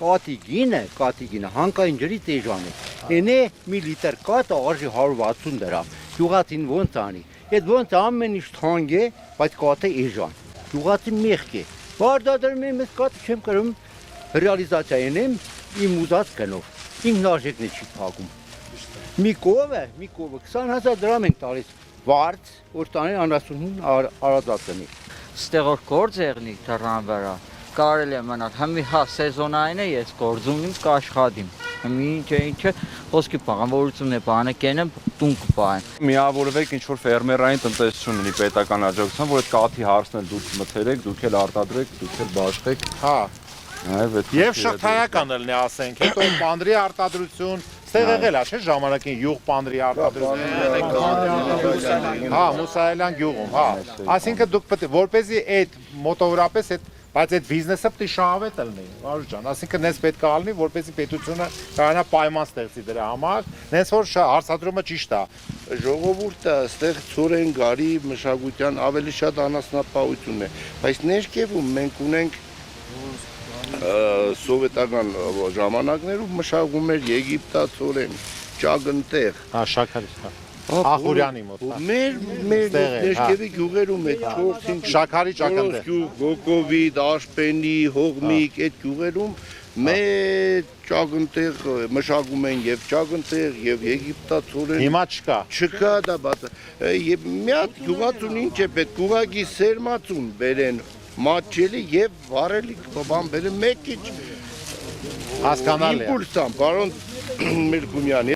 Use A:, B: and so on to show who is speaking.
A: կատիգինը հանկային ջրից էժան է։ Էնե մի լիտր կատը արժի 160 դրամ։ Գյուղացին ոնց անի։ Այդ ոնց ամեն ինչ թանկ է, բայց կատը էժան։ Գյուղացին մեղք է։ Վարդադրում եմ ես կատը չեմ կրում ռեալիզացիա ենեմ իմ ուզած գնով։ Ինքնարժեքն է չի փակում։ Մի կովը 20,000 դրամ ենք տալիս վարձ, որ տանի 95 արածածնի։
B: Ստեղ որ գործ եղնի դռան վրա, կարելի է մնալ, հմի հա սեզոնային է ես գործում իմ կաշխատիմ, հմի ինչ խոսքի պաղանավորություն է բանը կենեմ տուն կպային։
C: Միավորվեք ինչ-որ ֆերմերային տնտեսություն ունի պետական աջակցության, որ այդ կաթի հարցն էլ դուք մթերեք, դուք էլ արտադրեք, դուք էլ բաշխեք։
D: Հա։ Եվ շղթայական լինի ասենք, հետո պանդրի արտադրություն, ստեղ եղել է, չէ՞ ժամանակին յուղ պանդրի արտադրություն։ Հա, Մուսայելյան գյուղում, հա։ Այսինքն դուք պետք է որպեսզի այդ մոտավորապես այդ բայց այդ բիզնեսը պետք է շահավետ լինի, Վարուժ ջան, այսինքն նենց պետք է լինի, որպեսզի պետությունը կարողանա պայման ստեղծի դրա համար, նենց որ հարցադրումը ճիշտ է։
E: Ժողովուրդը այստեղ ծորեն գարի մշակության ավելի շատ անասնապահություն է, բայց ներքևում մենք ունենք սովետական ժամանակներում մշակում էր Եգիպտացորեն, ճագնտեղ։
D: Հա, շաքարից, հա։ Ախուրյանի մոտ։
E: Մեր ներքևի գյուղերում այդ 4-5
D: շաքարի ճագնտեղ։
E: Գոկովի, Դաշպենի, Հողմիկ այդ գյուղերում մեր ճագնտեղ մշակում են եւ ճագնտեղ եւ Եգիպտացորեն։
D: Հիմա չկա։
E: Չկա դա բաց։ Եվ մի հատ գյուղացուն ինչ է պետք, գյուղակի սերմացուն բերեն մատչելի եւ վարելիք բան բերեն մեկ քիչ
D: հասկանալի է։
E: Իմպուլսան, պարոն Մերկումյանի